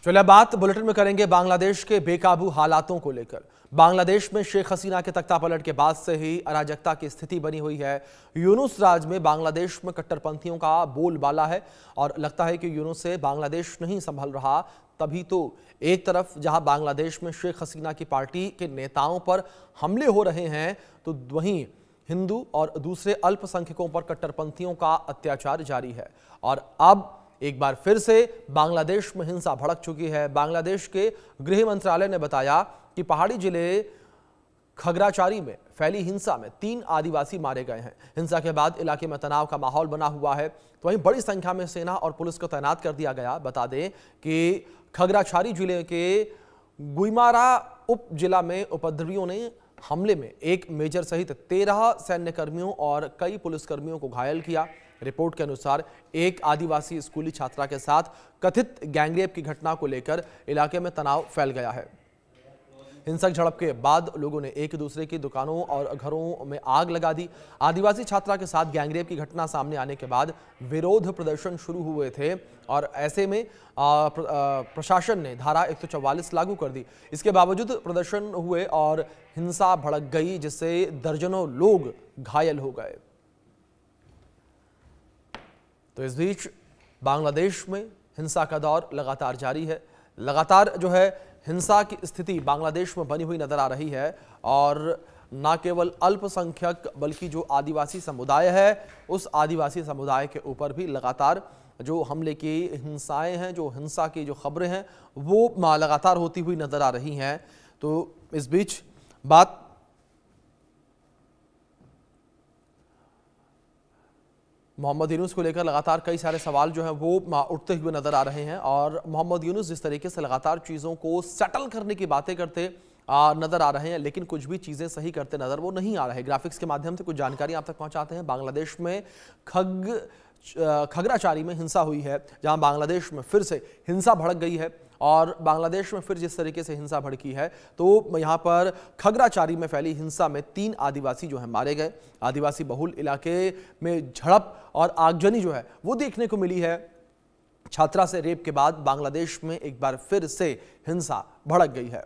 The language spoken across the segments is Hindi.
चलिए बात बुलेटिन में करेंगे बांग्लादेश के बेकाबू हालातों को लेकर। बांग्लादेश में शेख हसीना के तख्तापलट के बाद से ही अराजकता की स्थिति बनी हुई है। यूनुस राज में बांग्लादेश में कट्टरपंथियों का बोलबाला है और लगता है कि यूनुस से बांग्लादेश नहीं संभल रहा। तभी तो एक तरफ जहां बांग्लादेश में शेख हसीना की पार्टी के नेताओं पर हमले हो रहे हैं, तो वहीं हिंदू और दूसरे अल्पसंख्यकों पर कट्टरपंथियों का अत्याचार जारी है। और अब एक बार फिर से बांग्लादेश में हिंसा भड़क चुकी है। बांग्लादेश के गृह मंत्रालय ने बताया कि पहाड़ी जिले खगराचारी में फैली हिंसा में 3 आदिवासी मारे गए हैं। हिंसा के बाद इलाके में तनाव का माहौल बना हुआ है, तो वहीं बड़ी संख्या में सेना और पुलिस को तैनात कर दिया गया। बता दें कि खगराचारी जिले के गुईमारा उप जिला में उपद्रवियों ने हमले में एक मेजर सहित 13 सैन्य कर्मियों और कई पुलिसकर्मियों को घायल किया। रिपोर्ट के अनुसार एक आदिवासी स्कूली छात्रा के साथ कथित गैंगरेप की घटना को लेकर इलाके में तनाव फैल गया है। हिंसक झड़प के बाद लोगों ने एक दूसरे की दुकानों और घरों में आग लगा दी। आदिवासी छात्रा के साथ गैंगरेप की घटना सामने आने के बाद विरोध प्रदर्शन शुरू हुए थे और ऐसे में प्रशासन ने धारा 144 लागू कर दी। इसके बावजूद प्रदर्शन हुए और हिंसा भड़क गई, जिससे दर्जनों लोग घायल हो गए। तो इस बीच बांग्लादेश में हिंसा का दौर लगातार जारी है। लगातार जो है हिंसा की स्थिति बांग्लादेश में बनी हुई नजर आ रही है और न केवल अल्पसंख्यक बल्कि जो आदिवासी समुदाय है, उस आदिवासी समुदाय के ऊपर भी लगातार जो हमले की हिंसाएं हैं, जो हिंसा की जो खबरें हैं, वो लगातार होती हुई नजर आ रही हैं। तो इस बीच बात मोहम्मद यूनुस को लेकर लगातार कई सारे सवाल जो हैं वो उठते हुए नजर आ रहे हैं और मोहम्मद यूनुस जिस तरीके से लगातार चीज़ों को सेटल करने की बातें करते नजर आ रहे हैं, लेकिन कुछ भी चीज़ें सही करते नजर वो नहीं आ रहे। ग्राफिक्स के माध्यम से कुछ जानकारी आप तक पहुंचाते हैं। बांग्लादेश में खगराचारी में हिंसा हुई है, जहां बांग्लादेश में फिर से हिंसा भड़क गई है और बांग्लादेश में फिर जिस तरीके से हिंसा भड़की है, तो यहाँ पर खगराचारी में फैली हिंसा में 3 आदिवासी जो है मारे गए। आदिवासी बहुल इलाके में झड़प और आगजनी जो है वो देखने को मिली है। छात्रा से रेप के बाद बांग्लादेश में एक बार फिर से हिंसा भड़क गई है।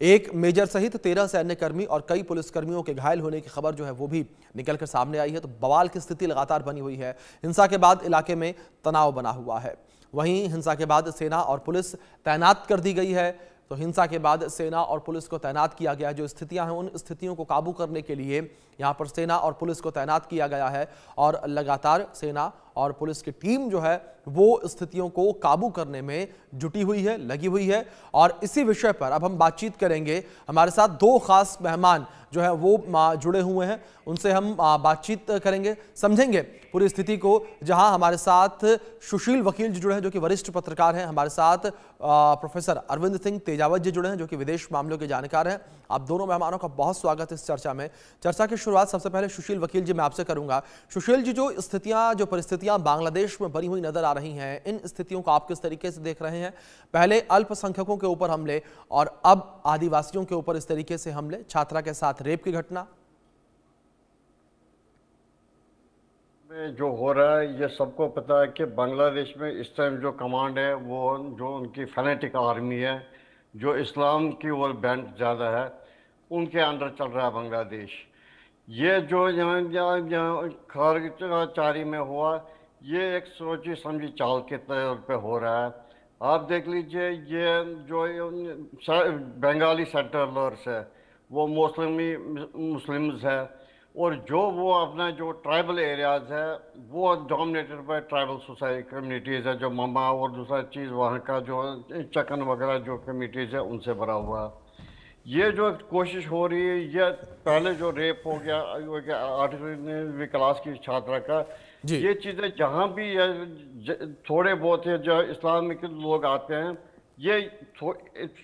एक मेजर सहित 13 सैन्यकर्मी और कई पुलिसकर्मियों के घायल होने की खबर जो है वो भी निकलकर सामने आई है। तो बवाल की स्थिति लगातार बनी हुई है। हिंसा के बाद इलाके में तनाव बना हुआ है। वहीं हिंसा के बाद सेना और पुलिस तैनात कर दी गई है। तो हिंसा के बाद सेना और पुलिस को तैनात किया गया है। जो स्थितियां हैं उन स्थितियों को काबू करने के लिए यहां पर सेना और पुलिस को तैनात किया गया है और लगातार सेना और पुलिस की टीम जो है वो स्थितियों को काबू करने में जुटी हुई है, लगी हुई है। और इसी विषय पर अब हम बातचीत करेंगे। हमारे साथ 2 खास मेहमान जो है वो जुड़े हुए हैं, उनसे हम बातचीत करेंगे, समझेंगे पूरी स्थिति को। जहां हमारे साथ सुशील वकील जी जुड़े हैं जो कि वरिष्ठ पत्रकार हैं, हमारे साथ प्रोफेसर अरविंद सिंह तेजावत जी जुड़े हैं जो कि विदेश मामलों के जानकार हैं। आप दोनों मेहमानों का बहुत स्वागत है इस चर्चा में। चर्चा की शुरुआत सबसे पहले सुशील वकील जी मैं आपसे करूंगा। सुशील जी, जो परिस्थितियां बांग्लादेश में बनी हुई नजर आ रही हैं, इन स्थितियों को आप किस तरीके से देख रहे हैं? पहले अल्पसंख्यकों के ऊपर हमले और अब आदिवासियों के ऊपर इस तरीके से हमले, छात्रा के साथ रेप की घटना। जो हो रहा है ये सबको पता है कि बांग्लादेश में इस टाइम जो कमांड है वो जो उनकी फैनेटिक आर्मी है, जो इस्लाम की ओर बैंड ज़्यादा है, उनके अंडर चल रहा है बांग्लादेश। ये जो यहाँ खगराचारी में हुआ, ये एक सोची समझी चाल के तौर पे हो रहा है। आप देख लीजिए, ये जो बंगाली सेटलर्स है वो मुस्लिम्स है और जो वो अपना जो ट्राइबल एरियाज है वो dominated by tribal society communities है। जो ममा और दूसरा चीज़ वहाँ का जो चकन वगैरह जो कम्युनिटीज़ है उनसे भरा हुआ। ये जो कोशिश हो रही है, ये पहले जो रेप हो गया 8वीं क्लास की छात्रा का, ये चीज़ें जहाँ भी थोड़े बहुत है जो इस्लामिक लोग आते हैं, ये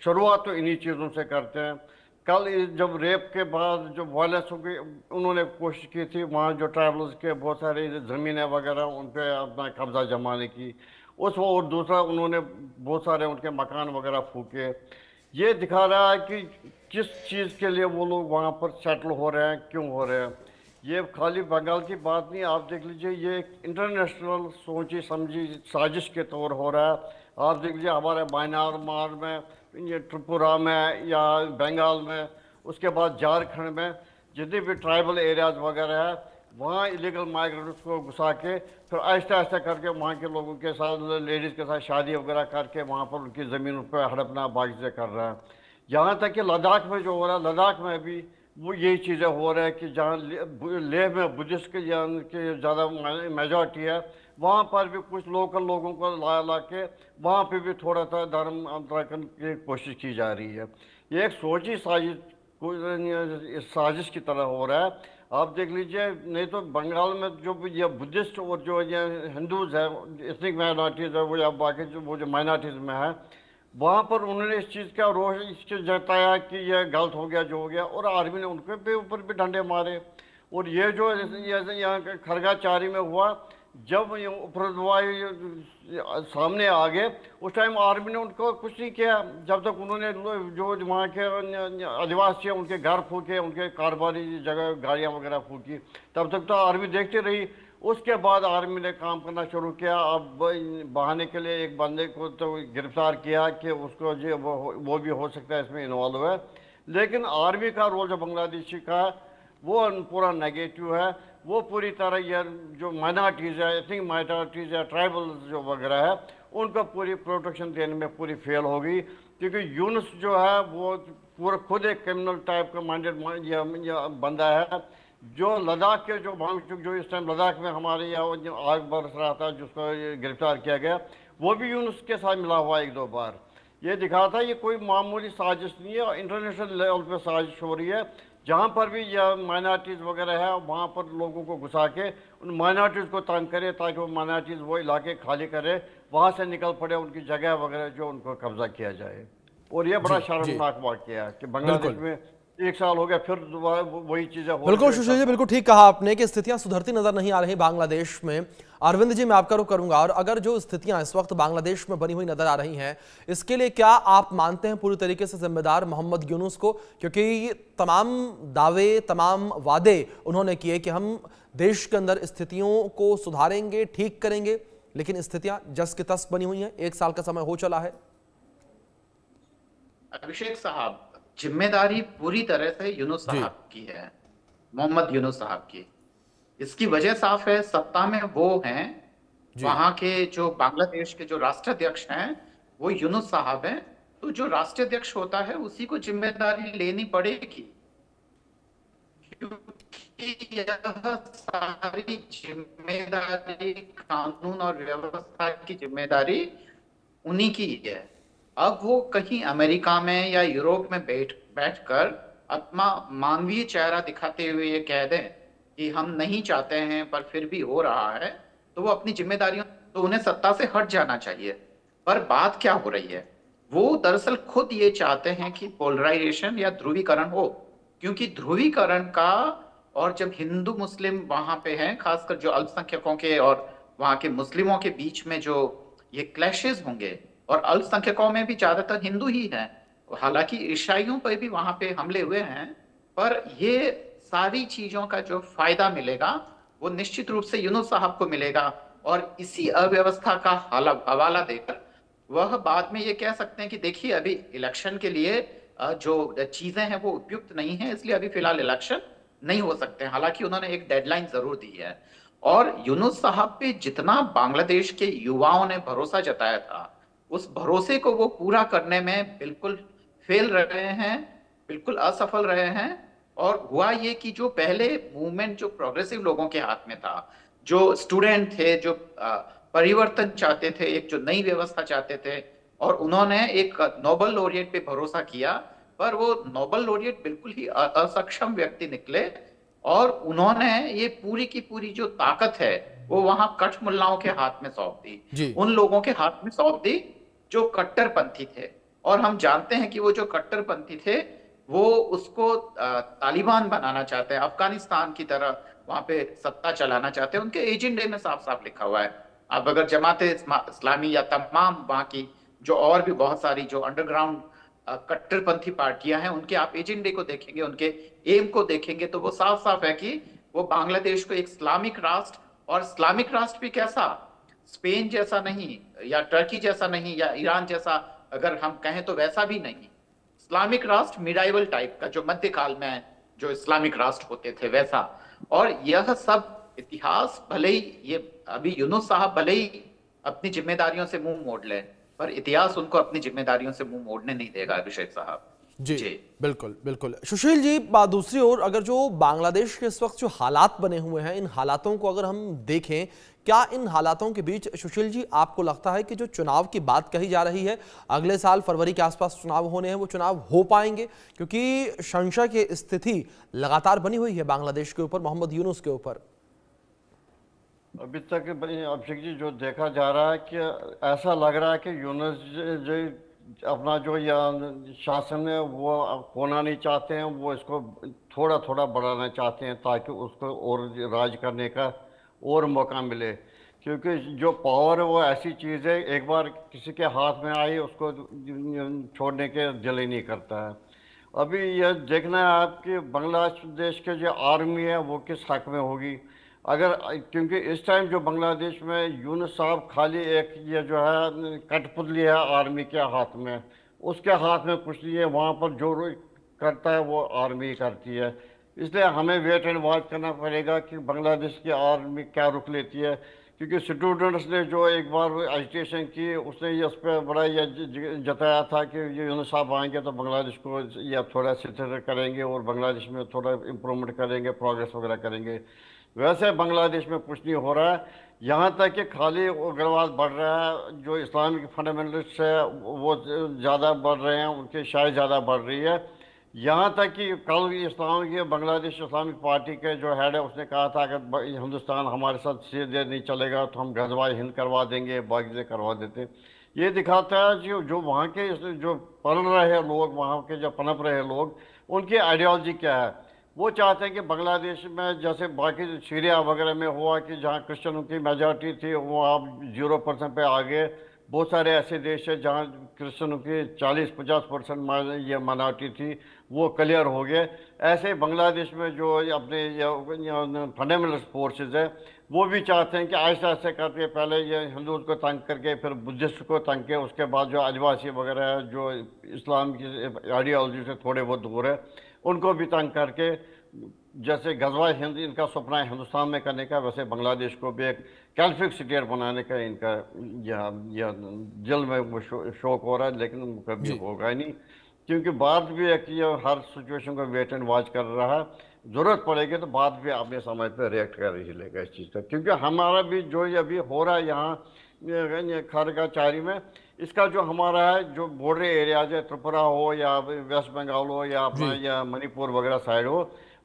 शुरुआत तो इन्हीं चीज़ों से करते हैं। कल जब रेप के बाद जो वायलेंस हो गई, उन्होंने कोशिश की थी वहाँ जो ट्राइबल्स के बहुत सारे ज़मीनें वगैरह उन पर अपना कब्जा जमाने की, और दूसरा उन्होंने बहुत सारे उनके मकान वगैरह फूके। ये दिखा रहा है कि किस चीज़ के लिए वो लोग वहाँ पर सेटल हो रहे हैं, क्यों हो रहे हैं। ये खाली बंगाल की बात नहीं, आप देख लीजिए, ये एक इंटरनेशनल सोची समझी साजिश के तौर हो रहा है। आप देख लीजिए हमारे म्यांमार में, ये त्रिपुरा में या बंगाल में, उसके बाद झारखंड में जितने भी ट्राइबल एरियाज वगैरह है, वहाँ इलीगल माइग्रेंट्स को घुसा के फिर आहिस्ता आहिस्ता करके वहाँ के लोगों के साथ, लेडीज़ के साथ शादी वगैरह करके वहाँ पर उनकी ज़मीन पर हड़पना बाकी से कर रहा है। यहाँ तक कि लद्दाख में जो हो रहा है, लद्दाख में भी वो यही चीज़ें हो रहा है कि जहाँ लेह में बुद्धिस्ट की ज़्यादा मेजॉरिटी है, वहाँ पर भी कुछ लोकल लोगों को ला के वहाँ पे भी थोड़ा सा धर्म अंतरण की कोशिश की जा रही है। ये एक सोची साजिश की तरह हो रहा है। आप देख लीजिए, नहीं तो बंगाल में जो ये बुद्धिस्ट और जो ये हिंदूज है, एथनिक माइनॉरिटीज़ है, वो या बाकी जो वो जो माइनॉरिटीज़ में है, वहाँ पर उन्होंने इस चीज़ का रोष इसके जताया कि यह गलत हो गया जो हो गया, और आर्मी ने उनके पे ऊपर भी डंडे मारे। और ये जो यहाँ खरगाचारी में हुआ, जब उपरवायु सामने आ गए, उस टाइम आर्मी ने उनको कुछ नहीं किया। जब तक उन्होंने जो वहाँ के आदिवासी हैं उनके घर फूके, उनके कारोबारी जगह गाड़ियाँ वगैरह फूकी, तब तक तो आर्मी देखती रही। उसके बाद आर्मी ने काम करना शुरू किया। अब बहाने के लिए एक बंदे को तो गिरफ्तार किया कि उसको जो वो भी हो सकता है इसमें इन्वॉल्व है, लेकिन आर्मी का रोल जो बांग्लादेशी का वो पूरा नेगेटिव है। वो पूरी तरह ये जो माइनॉरिटीज़ है, एथनिक माइनॉरिटीज़ है, ट्राइबल जो वगैरह है, उनको पूरी प्रोटेक्शन देने में पूरी फेल होगी। क्योंकि यूनुस जो है वो पूरा खुद एक क्रिमिनल टाइप का माइंडेड बंदा है, जो लद्दाख के जो भांगचुक जो इस टाइम लद्दाख में हमारे यहाँ आग बरस रहा था, जिसको गिरफ्तार किया गया, वो भी यूनुस के साथ मिला हुआ एक दो बार। ये दिखाता है ये कोई मामूली साजिश नहीं है, इंटरनेशनल लेवल पे साजिश हो रही है। जहाँ पर भी यह माइनॉरिटीज़ वगैरह है, वहाँ पर लोगों को घुसा के उन माइनॉरिटीज़ को तंग करे, ताकि वो माइनॉरिटीज़ वो इलाके खाली करे, वहाँ से निकल पड़े, उनकी जगह वगैरह जो उनको कब्जा किया जाए। और ये बड़ा शर्मनाक वाक़या है कि बांग्लादेश में 1 साल हो गया, फिर दोबारा वही चीजें हो। बिल्कुल सुशील जी, बिल्कुल ठीक कहा आपने कि स्थितियां सुधरती नजर नहीं आ रही बांग्लादेश में। अरविंद जी, मैं आपका रुख करूंगा, और अगर जो स्थितियां इस वक्त बांग्लादेश में बनी हुई नजर आ रही हैं, इसके लिए क्या आप मानते हैं पूरी तरीके से जिम्मेदार मोहम्मद यूनुस को? क्योंकि तमाम दावे, तमाम वादे उन्होंने किए कि हम देश के अंदर स्थितियों को सुधारेंगे, ठीक करेंगे, लेकिन स्थितियां जस की तस बनी हुई हैं। 1 साल का समय हो चला है। अभिषेक साहब, जिम्मेदारी पूरी तरह से यूनुस साहब की है, मोहम्मद यूनुस साहब की। इसकी वजह साफ है, सत्ता में वो हैं, वहां के जो बांग्लादेश के जो राष्ट्राध्यक्ष हैं वो यूनुस साहब हैं। तो जो राष्ट्राध्यक्ष होता है उसी को जिम्मेदारी लेनी पड़ेगी, क्योंकि यह सारी जिम्मेदारी, कानून और व्यवस्था की जिम्मेदारी उन्हीं की है। अब वो कहीं अमेरिका में या यूरोप में बैठकर अपना मानवीय चेहरा दिखाते हुए ये कह दें कि हम नहीं चाहते हैं पर फिर भी हो रहा है, तो वो अपनी जिम्मेदारियों, तो उन्हें सत्ता से हट जाना चाहिए। पर बात क्या हो रही है, वो दरअसल खुद ये चाहते हैं कि पोलराइजेशन या ध्रुवीकरण हो, क्योंकि ध्रुवीकरण का, और जब हिंदू मुस्लिम वहां पे हैं, खासकर जो अल्पसंख्यकों के और वहां के मुस्लिमों के बीच में जो ये क्लैशेस होंगे, और अल्पसंख्यकों में भी ज्यादातर हिंदू ही हैं, हालांकि ईसाइयों पर भी वहां पे हमले हुए हैं, पर ये सारी चीजों का जो फायदा मिलेगा वो निश्चित रूप से यूनुस साहब को मिलेगा। और इसी अव्यवस्था का हवाला देकर वह बाद में ये कह सकते हैं कि देखिए अभी इलेक्शन के लिए जो चीजें हैं वो उपयुक्त नहीं है, इसलिए अभी फिलहाल इलेक्शन नहीं हो सकते। हालांकि उन्होंने एक डेडलाइन जरूर दी है, और यूनुस साहब पे जितना बांग्लादेश के युवाओं ने भरोसा जताया था, उस भरोसे को वो पूरा करने में बिल्कुल फेल रहे हैं, बिल्कुल असफल रहे हैं। और हुआ ये कि जो पहले मूवमेंट जो प्रोग्रेसिव लोगों के हाथ में था, जो स्टूडेंट थे, जो परिवर्तन चाहते थे, एक जो नई व्यवस्था चाहते थे, और उन्होंने एक नोबेल लॉरिएट पे भरोसा किया, पर वो नोबेल लॉरिएट बिल्कुल ही असक्षम व्यक्ति निकले, और उन्होंने ये पूरी की पूरी जो ताकत है वो वहां कठ मुल्लाओं के हाथ में सौंप दी, उन लोगों के हाथ में सौंप दी जो कट्टरपंथी थे। और हम जानते हैं कि वो जो कट्टरपंथी थे वो उसको तालिबान बनाना चाहते हैं, अफगानिस्तान की तरह वहां पे सत्ता चलाना चाहते हैं, उनके एजेंडे में साफ साफ लिखा हुआ है। अब अगर जमाते इस्लामी या तमाम वहां की जो और भी बहुत सारी जो अंडरग्राउंड कट्टरपंथी पार्टियां हैं, उनके आप एजेंडे को देखेंगे, उनके एम को देखेंगे, तो वो साफ साफ है कि वो बांग्लादेश को एक इस्लामिक राष्ट्र, और इस्लामिक राष्ट्र भी कैसा, स्पेन जैसा नहीं, या टर्की जैसा नहीं, या ईरान जैसा अगर हम कहें तो वैसा भी नहीं। इस्लामिक राष्ट्र मिडाइवल टाइप का, जो मध्यकाल में जो इस्लामिक राष्ट्र होते थे वैसा। और यह सब इतिहास, भले ही ये अभी यूनुस साहब भले ही अपनी जिम्मेदारियों से मुंह मोड़ ले, पर इतिहास उनको अपनी जिम्मेदारियों से मुंह मोड़ने नहीं देगा अभिषेक साहब। जी बिल्कुल बिल्कुल। सुशील जी, दूसरी ओर अगर जो बांग्लादेश के इस वक्त जो हालात बने हुए हैं, इन हालातों को अगर हम देखें, क्या इन हालातों के बीच सुशील जी आपको लगता है कि जो चुनाव की बात कही जा रही है, अगले साल फरवरी के आसपास चुनाव होने हैं, वो चुनाव हो पाएंगे? क्योंकि संशय की स्थिति लगातार बनी हुई है बांग्लादेश के ऊपर, मोहम्मद यूनुस के ऊपर। अभी तक अभिषेक जी जो देखा जा रहा है कि ऐसा लग रहा है कि यूनुस जो अपना जो शासन है वो खोना नहीं चाहते हैं, वो इसको थोड़ा थोड़ा बढ़ाना चाहते हैं ताकि उसको और राज करने का और मौका मिले। क्योंकि जो पावर है वो ऐसी चीज़ है, एक बार किसी के हाथ में आई उसको छोड़ने के दिल ही नहीं करता है। अभी यह देखना है आपकी बांग्लादेश के जो आर्मी है वो किस हक में होगी। अगर क्योंकि इस टाइम जो बांग्लादेश में यूनुस साहब खाली एक ये जो है कठपुतली है आर्मी के हाथ में, उसके हाथ में कुछ नहीं है, वहाँ पर जो करता है वो आर्मी करती है। इसलिए हमें वेट एंड वॉच करना पड़ेगा कि बांग्लादेश की आर्मी क्या रुख लेती है। क्योंकि स्टूडेंट्स ने जो एक बार एजिटेशन की, उसने ये उस पर बड़ा ये जताया था कि ये यूनुस साहब आएंगे तो बांग्लादेश को या थोड़ा सिथर करेंगे और बांग्लादेश में थोड़ा इम्प्रूवमेंट करेंगे, प्रोग्रेस वगैरह करेंगे। वैसे बांग्लादेश में कुछ नहीं हो रहा है। यहाँ तक कि खाली उग्रवाद बढ़ रहा है, जो इस्लामिक फंडामेंटलिस्ट है वो ज़्यादा बढ़ रहे हैं, उनकी शायद ज़्यादा बढ़ रही है। यहाँ तक कि कल बांग्लादेश इस्लामिक पार्टी के जो हेड है उसने कहा था अगर हिंदुस्तान हमारे साथ सीधे नहीं चलेगा तो हम गजवाए हिंद करवा देंगे, बाकी से करवा देते। ये दिखाता है जो वहाँ के जो पल रहे लोग, वहाँ के जो पनप रहे लोग, उनकी आइडियोलॉजी क्या है। वो चाहते हैं कि बांग्लादेश में जैसे बाकी सीरिया वगैरह में हुआ कि जहाँ क्रिश्चियनों की मेजॉरिटी थी वो अब 0% पे आ गए। बहुत सारे ऐसे देश है जहाँ क्रिश्चियनों की 40-50% ये माइनॉरिटी थी, वो क्लियर हो गए। ऐसे बांग्लादेश में जो अपने फंडामेंटल फोर्सेस है वो भी चाहते हैं कि आहिस्ता आहिस्ता करके पहले ये हिंदुओं को तंग करके फिर बुद्धिस्ट को तंग के, उसके बाद जो आदिवासी वगैरह है जो इस्लाम की आइडियोलॉजी से थोड़े बहुत दूर है उनको भी तंग करके, जैसे गजवा हिंद इनका सपना है हिंदुस्तान में करने का, वैसे बांग्लादेश को भी एक कैल्फिक स्टेट बनाने का इनका यह दिल में वो शौक हो रहा है, लेकिन कभी होगा ही नहीं। क्योंकि भारत भी एक ये हर सिचुएशन को वेट एंड वॉच कर रहा है, ज़रूरत पड़ेगी तो भारत भी अपने समय पर रिएक्ट कर ही लेगा इस चीज़ का। क्योंकि हमारा भी जो अभी हो रहा है यहाँ खारगाचारी में, इसका जो हमारा है जो बॉर्डर एरियाज है, त्रिपुरा हो या वेस्ट बंगाल हो या अपना या मणिपुर वगैरह साइड हो,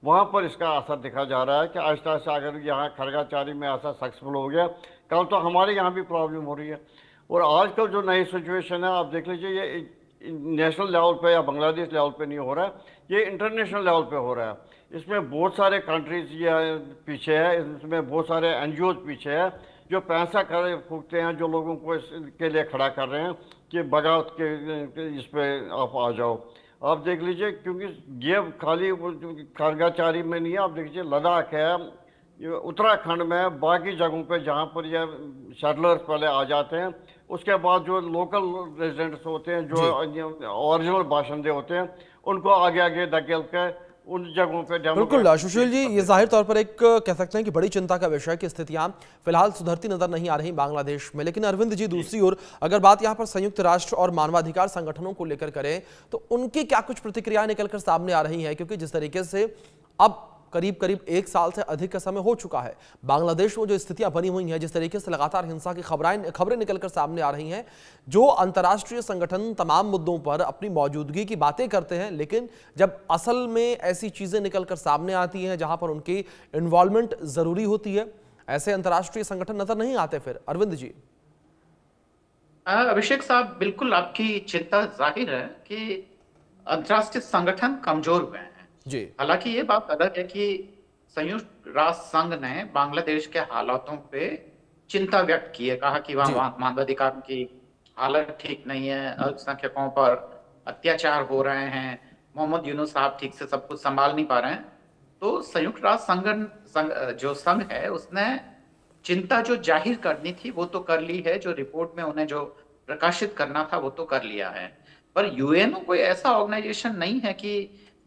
वहाँ पर इसका असर दिखा जा रहा है कि आहिस्ता आहिस्ता अगर यहाँ खारगाचारी में ऐसा सक्सेसफुल हो गया, कल तो हमारे यहाँ भी प्रॉब्लम हो रही है। और आजकल जो नई सिचुएशन है आप देख लीजिए, ये नेशनल लेवल पे या बांग्लादेश लेवल पे नहीं हो रहा है, ये इंटरनेशनल लेवल पे हो रहा है। इसमें बहुत सारे कंट्रीज ये पीछे है, इसमें बहुत सारे NGOs पीछे है जो पैसा कर फूकते हैं, जो लोगों को इसके लिए खड़ा कर रहे हैं कि बगावत के इस पे आप आ जाओ। आप देख लीजिए, क्योंकि ये खाली खारगाचारी में नहीं है, आप देख लीजिए लद्दाख है, उत्तराखंड में, बाकी जगहों पे जहाँ पर ये सेटलर्स पहले आ जाते हैं, उसके बाद जो लोकल रेजिडेंट्स होते हैं, जो ओरिजिनल बाशिंदे होते हैं, उनको आगे आगे धकेल के उन जगहों पे। बिल्कुल सुशील जी, ये जाहिर तौर पर एक कह सकते हैं कि बड़ी चिंता का विषय है कि स्थितियां फिलहाल सुधरती नजर नहीं आ रही बांग्लादेश में। लेकिन अरविंद जी, दूसरी ओर अगर बात यहां पर संयुक्त राष्ट्र और मानवाधिकार संगठनों को लेकर करें तो उनकी क्या कुछ प्रतिक्रियाएं निकलकर सामने आ रही हैं? क्योंकि जिस तरीके से अब करीब करीब 1 साल से अधिक का समय हो चुका है, बांग्लादेश में जो स्थितियां बनी हुई हैं, जिस तरीके से लगातार हिंसा की खबरें निकलकर सामने आ रही हैं, जो अंतर्राष्ट्रीय संगठन तमाम मुद्दों पर अपनी मौजूदगी की बातें करते हैं, लेकिन जब असल में ऐसी चीजें निकलकर सामने आती हैं जहां पर उनकी इन्वॉल्वमेंट जरूरी होती है, ऐसे अंतर्राष्ट्रीय संगठन नजर नहीं आते। फिर अरविंद जी। अभिषेक साहब, बिल्कुल आपकी चिंता जाहिर है कि अंतर्राष्ट्रीय संगठन कमजोर हुए हैं जी। हालांकि ये बात अलग है कि संयुक्त राष्ट्र संघ ने बांग्लादेश के हालातों पे चिंता व्यक्त की है, कहा कि वहां मानवाधिकार की हालत ठीक नहीं है, अल्पसंख्यकों पर अत्याचार हो रहे हैं, मोहम्मद यूनुस साहब ठीक से सब कुछ संभाल नहीं पा रहे हैं। तो संयुक्त राष्ट्र संघ जो संघ है उसने चिंता जो जाहिर करनी थी वो तो कर ली है, जो रिपोर्ट में उन्हें जो प्रकाशित करना था वो तो कर लिया है। पर यूएनओ कोई ऐसा ऑर्गेनाइजेशन नहीं है कि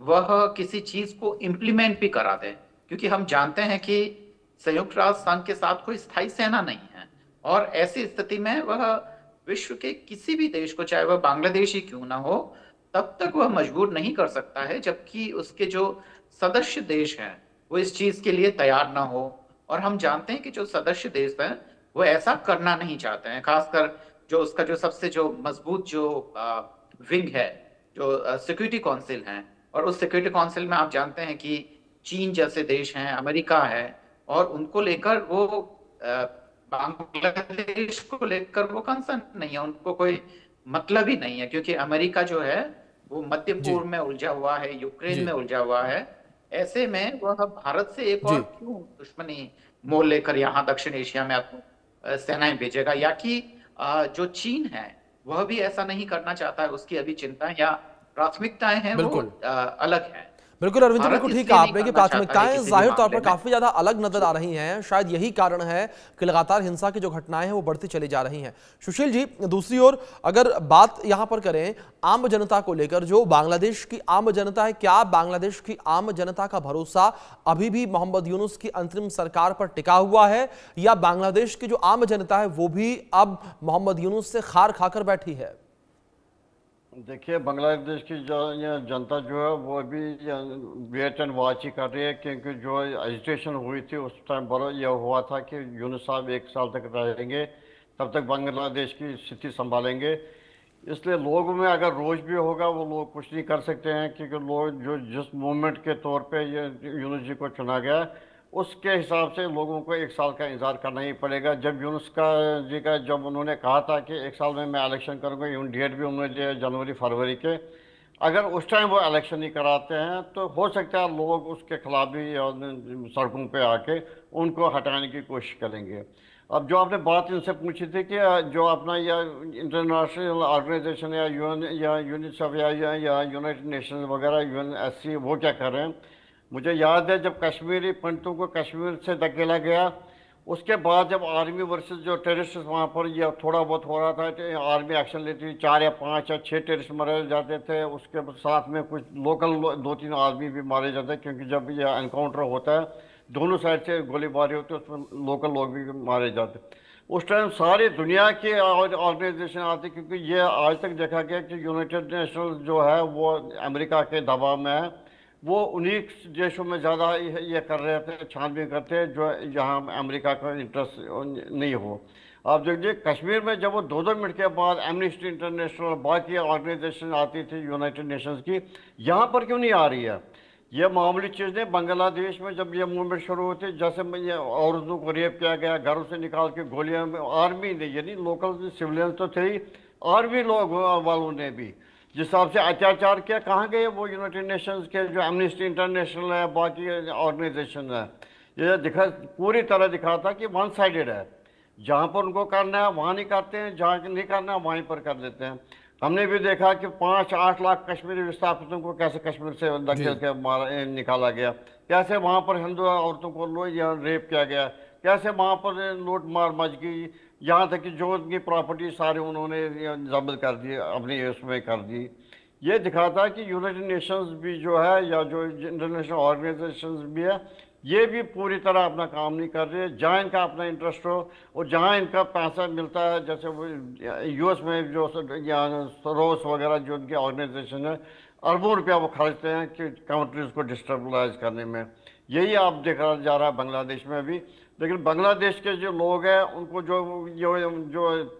वह किसी चीज को इम्प्लीमेंट भी करा दे, क्योंकि हम जानते हैं कि संयुक्त राष्ट्र संघ के साथ कोई स्थायी सेना नहीं है, और ऐसी स्थिति में वह विश्व के किसी भी देश को, चाहे वह बांग्लादेश ही क्यों ना हो, तब तक वह मजबूर नहीं कर सकता है जबकि उसके जो सदस्य देश हैं वो इस चीज के लिए तैयार ना हो। और हम जानते हैं कि जो सदस्य देश हैं वो ऐसा करना नहीं चाहते हैं, खासकर जो उसका जो सबसे जो मजबूत जो विंग है, जो सिक्योरिटी काउंसिल है, और उस सिक्योरिटी काउंसिल में आप जानते हैं कि चीन जैसे देश हैं, अमेरिका है, और उनको लेकर वो बांग्लादेश को लेकर वो कंसर्न नहीं है, उनको कोई मतलब ही नहीं है, क्योंकि अमेरिका जो है वो मध्य पूर्व में उलझा हुआ है, यूक्रेन में उलझा हुआ है। ऐसे में वह भारत से एक और क्यों दुश्मनी मोल लेकर यहाँ दक्षिण एशिया में सेनाएं भेजेगा, या कि जो चीन है वह भी ऐसा नहीं करना चाहता है, उसकी अभी चिंता या प्राथमिकताएं हैं वो अलग है। बिल्कुल अरविंद जी, बिल्कुल ठीक कहा आपने कि प्राथमिकताएं जाहिर तौर पर काफी ज्यादा अलग नजर आ रही हैं। शायद यही कारण है कि लगातार हिंसा की जो घटनाएं हैं वो बढ़ती चली जा रही हैं। सुशील जी, दूसरी ओर अगर बात यहां पर करें आम जनता को लेकर, जो बांग्लादेश की आम जनता है, क्या बांग्लादेश की आम जनता का भरोसा अभी भी मोहम्मद यूनुस की अंतरिम सरकार पर टिका हुआ है, या बांग्लादेश की जो आम जनता है वो भी अब मोहम्मद यूनुस से खार खाकर बैठी है? देखिए, बांग्लादेश की जनता जो है वो अभी वेट एंड वॉच ही कर रही है, क्योंकि जो एजिटेशन हुई थी उस टाइम बड़ा यह हुआ था कि यूनुस साहब 1 साल तक रहेंगे, तब तक बांग्लादेश की स्थिति संभालेंगे। इसलिए लोगों में अगर रोष भी होगा वो लोग कुछ नहीं कर सकते हैं, क्योंकि लोग जो जिस मूवमेंट के तौर पे ये यूनुस जी को चुना गया उसके हिसाब से लोगों को 1 साल का इंतजार करना ही पड़ेगा। जब यूनुस जी का जब उन्होंने कहा था कि 1 साल में मैं इलेक्शन करूँगा, यून डेट भी उन्होंने दिया जनवरी फरवरी के, अगर उस टाइम वो इलेक्शन नहीं कराते हैं तो हो सकता है लोग उसके खिलाफ भी सड़कों पे आके उनको हटाने की कोशिश करेंगे। अब जो आपने बात इनसे पूछी थी कि जो अपना या इंटरनेशनल ऑर्गेनाइजेशन या यूएन या यूनिसेफ या यूनाइटेड नेशंस वगैरह यूएनएससी वो क्या कर रहे हैं, मुझे याद है जब कश्मीरी पंडितों को कश्मीर से धकेला गया, उसके बाद जब आर्मी वर्सेस जो टेररिस्ट वहाँ पर यह थोड़ा बहुत हो रहा था तो आर्मी एक्शन लेती थी, 4 या 5 या 6 टेररिस्ट मारे जाते थे, उसके साथ में कुछ लोकल 2-3 आदमी भी मारे जाते हैं, क्योंकि जब यह एनकाउंटर होता है दोनों साइड से गोलीबारी होती है, उसमें लोकल लोग भी मारे जाते। उस टाइम सारी दुनिया की ऑर्गेनाइजेशन आती, क्योंकि ये आज तक देखा गया कि यूनाइटेड नेशंस जो है वो अमेरिका के दबाव में है, वो उन्हीं देशों में ज़्यादा ये कर रहे थे, छानबीन करते हैं जो यहाँ अमेरिका का इंटरेस्ट नहीं हो। आप देखिए कश्मीर में जब वो 2-2 मिनट के बाद एमनेस्टी इंटरनेशनल बाकी ऑर्गेनाइजेशन आती थी यूनाइटेड नेशंस की, यहाँ पर क्यों नहीं आ रही है? ये मामूली चीज़ नहीं। बांग्लादेश में जब ये मूवमेंट शुरू होती, जैसे ये औरतों को रेप किया गया, घरों से निकाल के गोलियां, आर्मी ने, यानी लोकल सिविलियन तो थे ही, आर्मी लोग वालों ने भी जिस हिसाब से अत्याचार किया, कहाँ गए वो यूनाइटेड नेशंस के जो एमनेस्टी इंटरनेशनल है, बाकी ऑर्गेनाइजेशन है? ये पूरी तरह दिखाता कि वन साइडेड है, जहाँ पर उनको करना है वहाँ नहीं करते हैं, जहाँ नहीं करना है वहीं पर कर देते हैं। हमने भी देखा कि 5-8 लाख कश्मीरी विस्थापितों को कैसे कश्मीर से धकेल के निकाला गया, कैसे वहाँ पर हिंदू औरतों को या रेप किया गया, कैसे वहाँ पर लूट मार मच गई, यहाँ तक कि जो उनकी प्रॉपर्टी सारे उन्होंने जब्त कर दी, अपनी उसमें कर दी। ये दिखाता है कि यूनाइटेड नेशंस भी जो है या जो इंटरनेशनल ऑर्गेनाइजेशंस भी है, ये भी पूरी तरह अपना काम नहीं कर रहे। जहाँ इनका अपना इंटरेस्ट हो और जहाँ इनका पैसा मिलता है, जैसे वो यूएस में जो सोरोस वगैरह जो उनकी ऑर्गेनाइजेशन है, अरबों रुपया वो खर्चते हैं कि कंट्रीज़ को डिस्टेबलाइज करने में। यही आप देखा जा रहा है बांग्लादेश में भी। लेकिन बांग्लादेश के जो लोग हैं उनको जो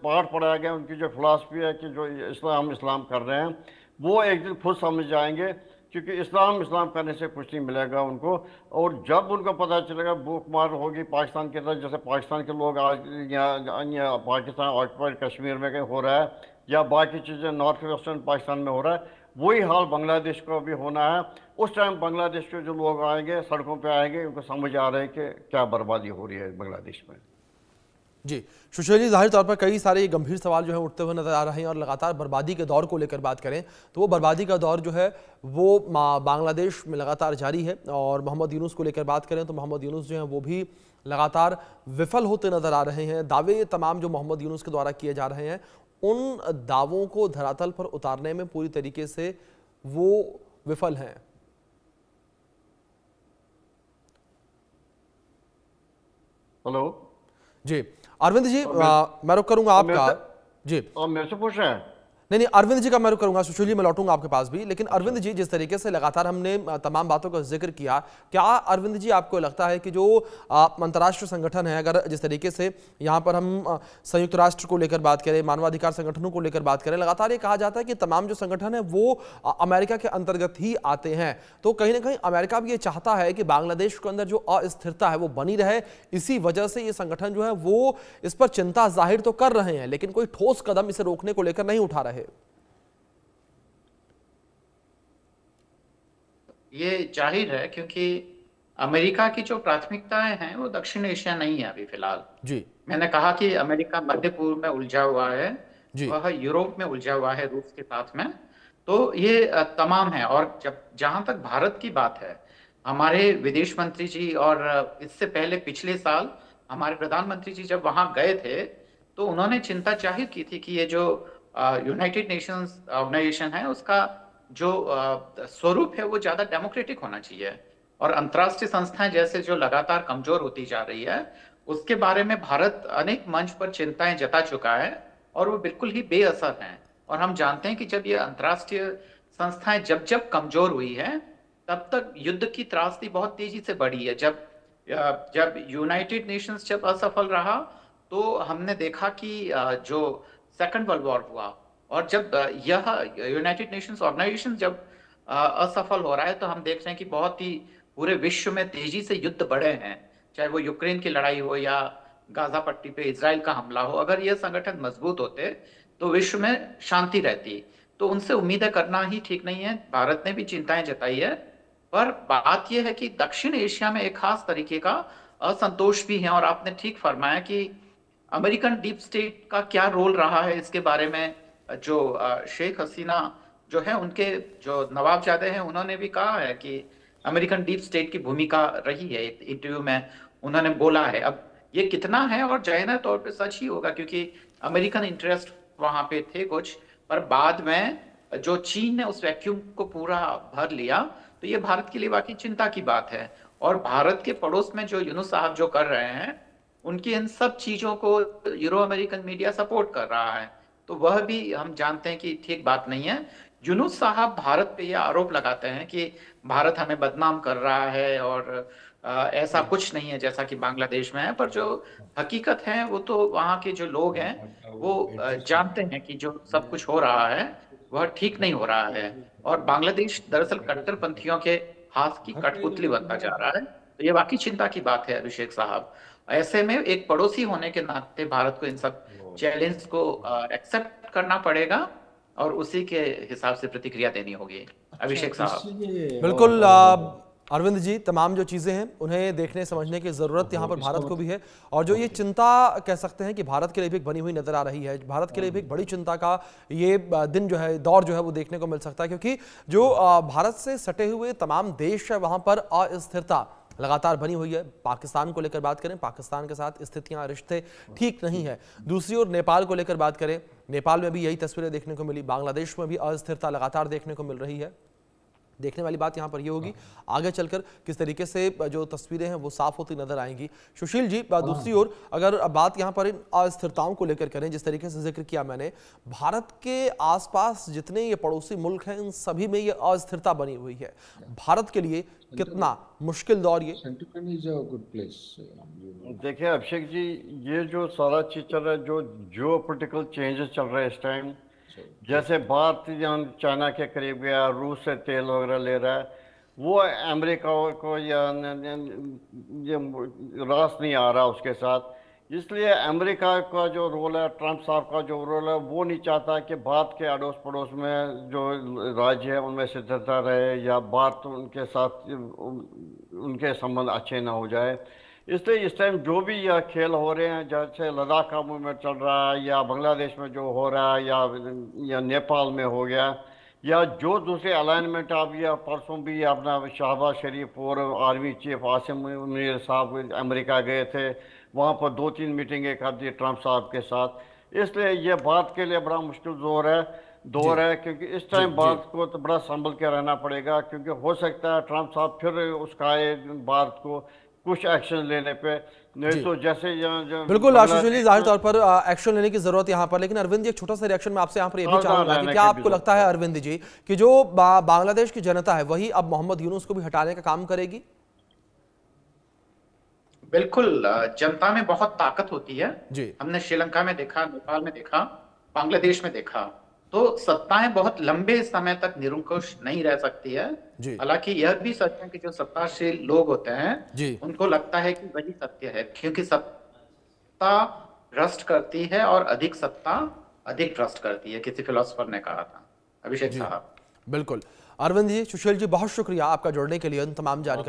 पाठ पढ़ाया गया, उनकी जो फिलासफी है कि जो इस्लाम कर रहे हैं, वो एक दिन खुद समझ जाएंगे, क्योंकि इस्लाम करने से कुछ नहीं मिलेगा उनको। और जब उनको पता चलेगा भूखमार होगी पाकिस्तान के तरह, जैसे पाकिस्तान के लोग आज यहाँ पाकिस्तान ऑक्यूपाइड कश्मीर में हो रहा है या बाकी चीज़ें नॉर्थ वेस्टर्न पाकिस्तान में हो रहा है, वही हाल बांग्लादेश को भी होना है। उस टाइम बांग्लादेश के जो लोग आएंगे, सड़कों पे आएंगे, उनको समझ आ रहा है कि क्या बर्बादी हो रही है बांग्लादेश में। जी सुशील जी, जाहिर तौर पर कई सारे गंभीर सवाल जो है उठते हुए नजर आ रहे हैं और लगातार बर्बादी के दौर को लेकर बात करें तो वो बर्बादी का दौर जो है वो बांग्लादेश में लगातार जारी है। और मोहम्मद यूनुस को लेकर बात करें तो मोहम्मद यूनुस जो है वो भी लगातार विफल होते नजर आ रहे हैं। दावे तमाम जो मोहम्मद यूनुस के द्वारा किए जा रहे हैं उन दावों को धरातल पर उतारने में पूरी तरीके से वो विफल हैं। हेलो जी अरविंद जी, मैं रुक करूंगा आपका। जी मेरे से पूछ रहे हैं? नहीं अरविंद जी का मैं रुक करूंगा, सुशील जी मैं लौटूंगा आपके पास भी। लेकिन अरविंद जी, जिस तरीके से लगातार हमने तमाम बातों का जिक्र किया, क्या अरविंद जी आपको लगता है कि जो अंतर्राष्ट्रीय संगठन है, अगर जिस तरीके से यहाँ पर हम संयुक्त राष्ट्र को लेकर बात करें, मानवाधिकार संगठनों को लेकर बात करें, लगातार ये कहा जाता है कि तमाम जो संगठन है वो अमेरिका के अंतर्गत ही आते हैं, तो कहीं ना कहीं अमेरिका भी ये चाहता है कि बांग्लादेश के अंदर जो अस्थिरता है वो बनी रहे। इसी वजह से ये संगठन जो है वो इस पर चिंता जाहिर तो कर रहे हैं लेकिन कोई ठोस कदम इसे रोकने को लेकर नहीं उठा रहे। ये जाहिर है क्योंकि अमेरिका की जो प्राथमिकताएं हैं वो दक्षिण एशिया नहीं है अभी फिलहाल। जी मैंने कहा कि अमेरिका मध्य पूर्व में उलझा हुआ है, वह यूरोप में उलझा हुआ है रूस के साथ में, तो ये तमाम है। और जब जहां तक भारत की बात है, हमारे विदेश मंत्री जी और इससे पहले पिछले साल हमारे प्रधानमंत्री जी जब वहां गए थे तो उन्होंने चिंता जाहिर की थी कि ये जो यूनाइटेड नेशंस ऑर्गेनाइजेशन है उसका जो स्वरूप है वो ज्यादा डेमोक्रेटिक होना चाहिए, और अंतर्राष्ट्रीय संस्थाएं जैसे जो लगातार कमजोर होती जा रही है उसके बारे में भारत अनेक मंच पर चिंताएं जता चुका है और वो बिल्कुल ही बेअसर हैं। और हम जानते हैं कि जब ये अंतर्राष्ट्रीय संस्थाएं जब जब कमजोर हुई है तब तक युद्ध की त्रासदी बहुत तेजी से बढ़ी है। जब यूनाइटेड नेशंस जब असफल रहा तो हमने देखा कि जो सेकंड वर्ल्ड वॉर हुआ, और जब यह यूनाइटेड नेशंस ऑर्गेनाइजेशन जब असफल हो रहा है तो हम देख रहे हैं कि बहुत ही पूरे विश्व में तेजी से युद्ध बढ़े हैं, चाहे वो यूक्रेन की लड़ाई हो या गाजा पट्टी पे इजराइल का हमला हो। अगर ये संगठन मजबूत होते तो विश्व में शांति रहती, तो उनसे उम्मीदें करना ही ठीक नहीं है। भारत ने भी चिंताएं जताई है, पर बात यह है कि दक्षिण एशिया में एक खास तरीके का असंतोष भी है। और आपने ठीक फरमाया कि अमेरिकन डीप स्टेट का क्या रोल रहा है, इसके बारे में जो शेख हसीना जो है उनके जो नवाबजादे हैं उन्होंने भी कहा है कि अमेरिकन डीप स्टेट की भूमिका रही है, एक इंटरव्यू में उन्होंने बोला है। अब ये कितना है और जायना तौर पे सच ही होगा क्योंकि अमेरिकन इंटरेस्ट वहां पे थे कुछ, पर बाद में जो चीन ने उस वैक्यूम को पूरा भर लिया, तो ये भारत के लिए वाकई चिंता की बात है। और भारत के पड़ोस में जो यूनुस साहब जो कर रहे हैं उनकी इन सब चीजों को यूरो अमेरिकन मीडिया सपोर्ट कर रहा है, तो वह भी हम जानते हैं कि ठीक बात नहीं है। यूनुस साहब भारत पे यह आरोप लगाते हैं कि भारत हमें बदनाम कर रहा है और ऐसा कुछ नहीं है जैसा कि बांग्लादेश में है, पर जो हकीकत है वो तो वहाँ के जो लोग हैं वो जानते हैं कि जो सब कुछ हो रहा है वह ठीक नहीं हो रहा है, और बांग्लादेश दरअसल कट्टरपंथियों के हाथ की कठपुतली बनता जा रहा है। तो ये वाकई चिंता की बात है अभिषेक साहब। ऐसे में एक पड़ोसी होने के नाते भारत को इन सब चैलेंज को एक्सेप्ट करना पड़ेगा और उसी के हिसाब से प्रतिक्रिया देनी होगी। अभिषेक साहब बिल्कुल अरविंद जी, तमाम जो चीज़ें हैं उन्हें देखने समझने की ज़रूरत यहाँ पर भारत को भी है, और जो ये चिंता कह सकते हैं कि भारत के लिए भी एक बनी हुई नज़र आ रही है। भारत के लिए भी एक बड़ी चिंता का ये दिन जो है, दौर जो है वो देखने को मिल सकता है, क्योंकि जो भारत से सटे हुए तमाम देश है वहाँ पर अस्थिरता लगातार बनी हुई है। पाकिस्तान को लेकर बात करें, पाकिस्तान के साथ स्थितियां, रिश्ते ठीक नहीं है। दूसरी ओर नेपाल को लेकर बात करें, नेपाल में भी यही तस्वीरें देखने को मिली। बांग्लादेश में भी अस्थिरता लगातार देखने को मिल रही है। देखने वाली बात यहाँ पर यह होगी आगे चलकर किस तरीके से जो तस्वीरें हैं वो साफ होती नजर आएंगी। सुशील जी, दूसरी ओर अगर बात यहाँ पर इन अस्थिरताओं को लेकर करें, जिस तरीके से जिक्र किया मैंने, भारत के आसपास जितने ये पड़ोसी मुल्क हैं इन सभी में ये अस्थिरता बनी हुई है। भारत के लिए कितना मुश्किल दौर ये। देखिए अभिषेक जी, ये जो सारा चीज चल रहा है, जो जियोपॉलिटिकल चेंजेस चल रहे हैं इस टाइम, जैसे भारत चाइना के करीब गया, रूस से तेल वगैरह ले रहा है, वो अमेरिका को या रास नहीं आ रहा उसके साथ। इसलिए अमेरिका का जो रोल है, ट्रंप साहब का जो रोल है, वो नहीं चाहता कि भारत के अड़ोस पड़ोस में जो राज्य है उनमें स्थिरता रहे या भारत उनके साथ उनके संबंध अच्छे ना हो जाए। इसलिए इस टाइम जो भी यह खेल हो रहे हैं, जैसे लद्दाख का मूवमेंट चल रहा है, या बांग्लादेश में जो हो रहा है, या नेपाल में हो गया, या जो दूसरे अलाइनमेंट आप, या परसों भी अपना शहबाज शरीफ और आर्मी चीफ आसिम मुनीर साहब अमेरिका गए थे, वहाँ पर 2-3 मीटिंगें कर दी ट्रंप साहब के साथ। इसलिए ये बात के लिए बड़ा मुश्किल दौर है, क्योंकि इस टाइम बात को तो बड़ा संभल के रहना पड़ेगा, क्योंकि हो सकता है ट्रंप साहब फिर उसका बात को कुछ एक्शन लेने पे, नहीं तो जैसे बिल्कुल आशीष जी, जाहिर तौर पर एक्शन लेने की जरूरत यहाँ पर। लेकिन अरविंद जी, एक छोटा सा रिएक्शन मैं आपसे यहाँ पर ये भी चाहूंगा कि क्या आपको लगता है अरविंद जी कि जो बांग्लादेश की जनता है वही अब मोहम्मद यूनुस को भी हटाने का काम करेगी? बिल्कुल, जनता में बहुत ताकत होती है जी। हमने श्रीलंका में देखा, नेपाल में देखा, बांग्लादेश में देखा। तो सत्ताएं बहुत लंबे समय तक निरंकुश नहीं रह सकती है। हालांकि यह भी सच है कि जो सत्ताशील लोग होते हैं उनको लगता है कि वही सत्य है, क्योंकि सत्ता भ्रष्ट करती है और अधिक सत्ता अधिक भ्रष्ट करती है, किसी फिलोसोफर ने कहा था, अभिषेक साहब। बिल्कुल अरविंद जी, सुशील जी, बहुत शुक्रिया आपका जुड़ने के लिए, तमाम जानकारी